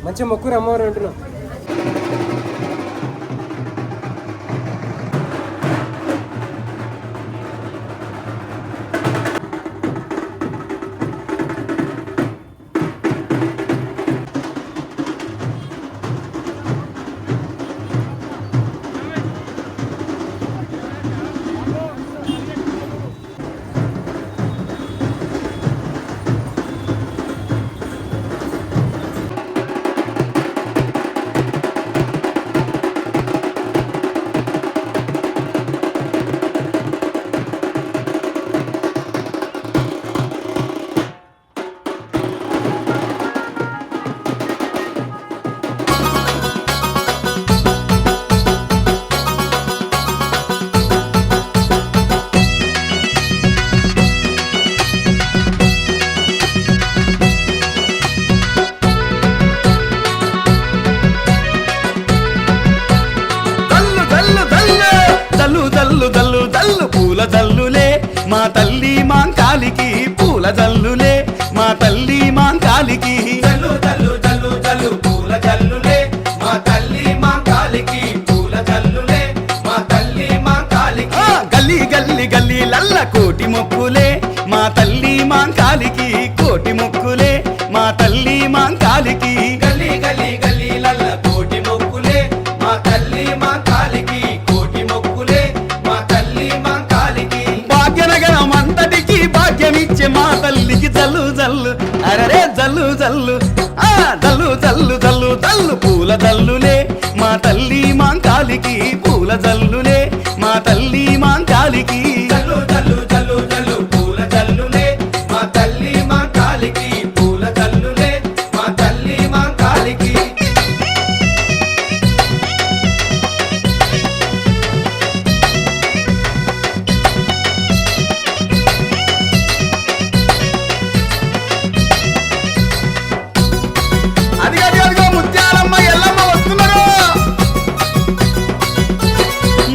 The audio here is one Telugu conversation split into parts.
మంచి మొక్కురు అమ్మవారు అంటున్నాం. పూల జల్లులే మా తల్లి మాంకాలికి, పూల జల్లులే మా తల్లి మాంకాలికి. జల్లు జల్లు జల్లు జల్లు పూల జల్లులే మా తల్లి మాంకాలికి, పూల జల్లులే మా తల్లి మాంకాలికి. గల్లీ గల్లీ గల్లీ లల్ల కోటి మొక్కులే మా తల్లి మాంకాలికి, కోటి మొక్కులే మా తల్లి మాంకాలికి. గల్లీ గల్లీ గల్లీ లల్ల కోటి మొక్కులే మా తల్లి మాంకాలికి, కోటి మొక్కులే మా తల్లి మాంకాలికి. భాగ్యనగరం అంతటికి భాగ్యమిచ్చే మా తల్లికి జల్లు జల్లు అరరే జల్లు జల్లు జల్లు జల్లు జల్లు జల్లు పూల జల్లులే మా తల్లి మాంకాలికి, పూల జల్లులే మా తల్లి మాంకాలికి. జల్లు జల్లు జల్లు జల్లు పూల జల్లులే మా తల్లి మాంకాలికి, పూల జల్లులే మా తల్లి మాంకాలికి. అదిగో ముత్యాలమ్మ ఎల్లమ్మ వస్తున్నారు.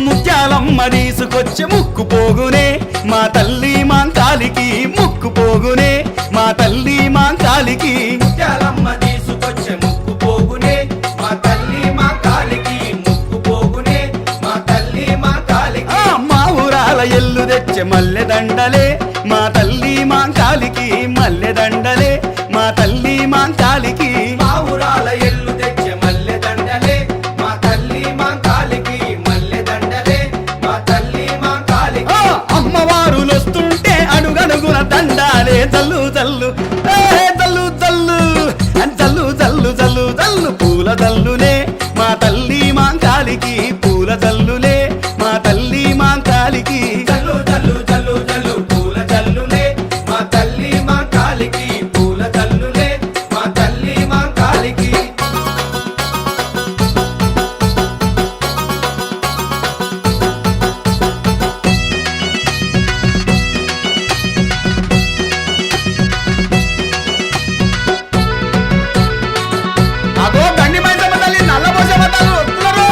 ముత్యాలమ్మ తీసుకొచ్చి ముక్కు పోగునే మా తల్లి మాంకాలికి, ముక్కు పోగునే మా తల్లి మాంకాలికి. ముత్యాలమ్మ తీసుకొచ్చే ముక్కు పోగునే మా తల్లి మాంకాలికి, ముక్కు పోగునే మా తల్లి మాంకాలికి. మా ఊరాల ఎల్లు తెచ్చే మల్లె దండలే మా తల్లి మాంకాలికి, మల్లె దండలే మా తల్లి మాంకాలికి. మా ఊరాల ఎల్లు తెచ్చే మల్లె దండలే మా తల్లి మాంకాలికి, మల్లె దండలే మా తల్లి మాంకాలికి. అమ్మవారులు వస్తుంటే అడుగడుగున దండాలే జల్లు జల్లు జల్లు జల్లు జల్లు జల్లు జల్లు జల్లు పూల జల్లులే మా తల్లి మాంకాలికి, పూల జల్లులే మా తల్లి మాంకాలికి. జల్లు జల్లు జల్లు జల్లు పూల జల్లులే మా తల్లి మాంకాలికి, పూల జల్లులే మా తల్లి మాంకాలికి. అగో గండి మైసమ్మ తల్లి నల్ల పోసమ్మ తల్లి వస్తున్నారు.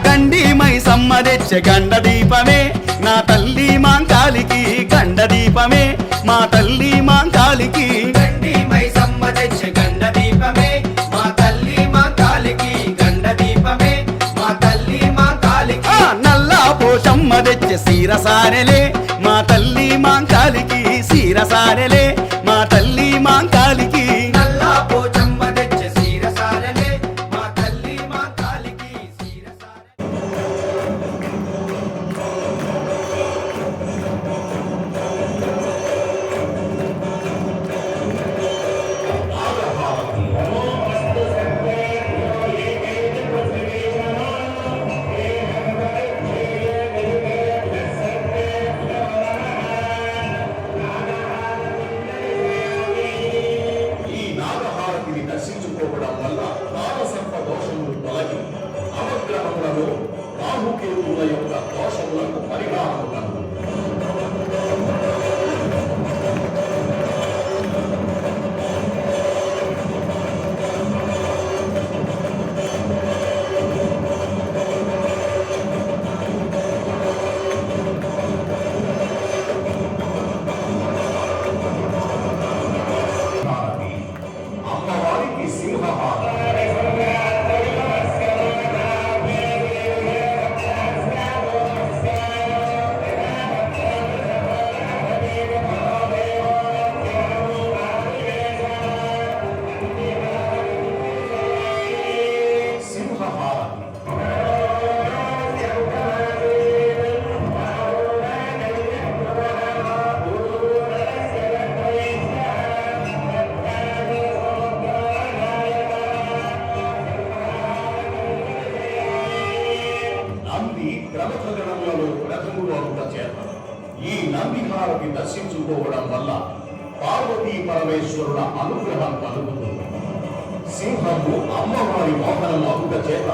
గండి మైసమ్మ తెచ్చే గండ దీపమే నా తల్లి మాంకాలికి, గండ దీపమే మా తల్లి మాంకాలికి. గండి మైసమ్మ తెచ్చే గండ దీపమే మా తల్లి మాంకాలికి, గండ దీపమే మా తల్లి మాంకాలికి. నల్ల పోషమ్మ తెచ్చే సీరసారెలే మా తల్లి మాంకాలికి, సీరసారెలే మా తల్లి మాంకాలికి. నల్లా పోచమ్మ తెచ్చే సీరసారలే మా తల్లి మాంకాలికి, సీరసారలే. దర్శించుకోవడం వల్ల పార్వతీ పరమేశ్వరుల అనుగ్రహం కలుగుతుంది. సింహము అమ్మవారి వాహనం అగుట చేత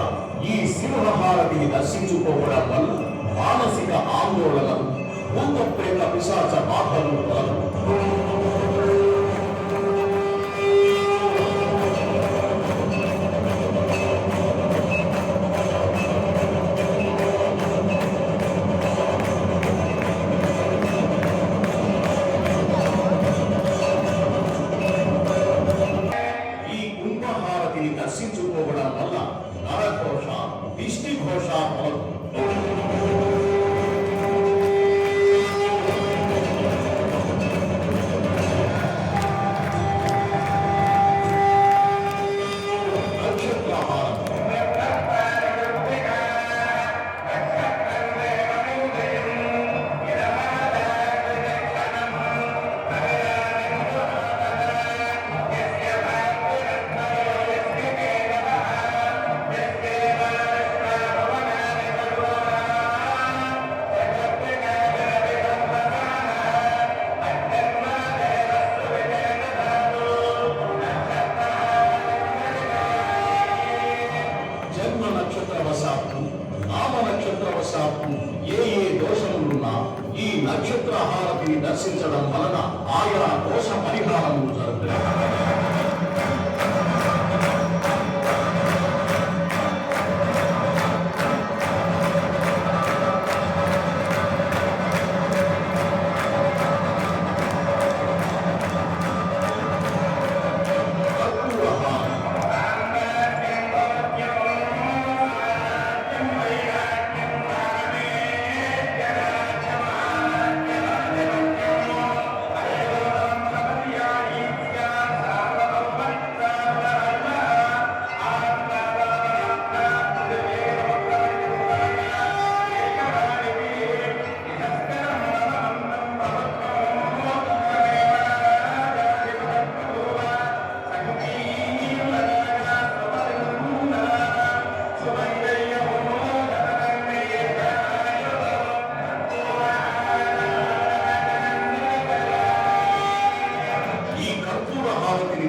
ఈ సింహహారతిని దర్శించుకోవడం వల్ల మానసిక ఆందోళనలు, భూత ప్రేత పిశాచ బాధలు కలవు. దర్శించుకోవడం వల్ల నరఘోష, దిష్టి ఘోష మొదలు ఏ దోషములున్నా ఈ నక్షత్ర హారతిని దర్శించడం వలన ఆయా దోష పరిహారములు జరుగుతాయి.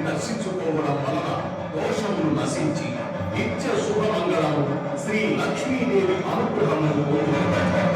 దర్శించుకోవడం వలన దోషములు నశించి నిత్య శుభమంగళము శ్రీ లక్ష్మీదేవి అనుగ్రహము పొందుతారు.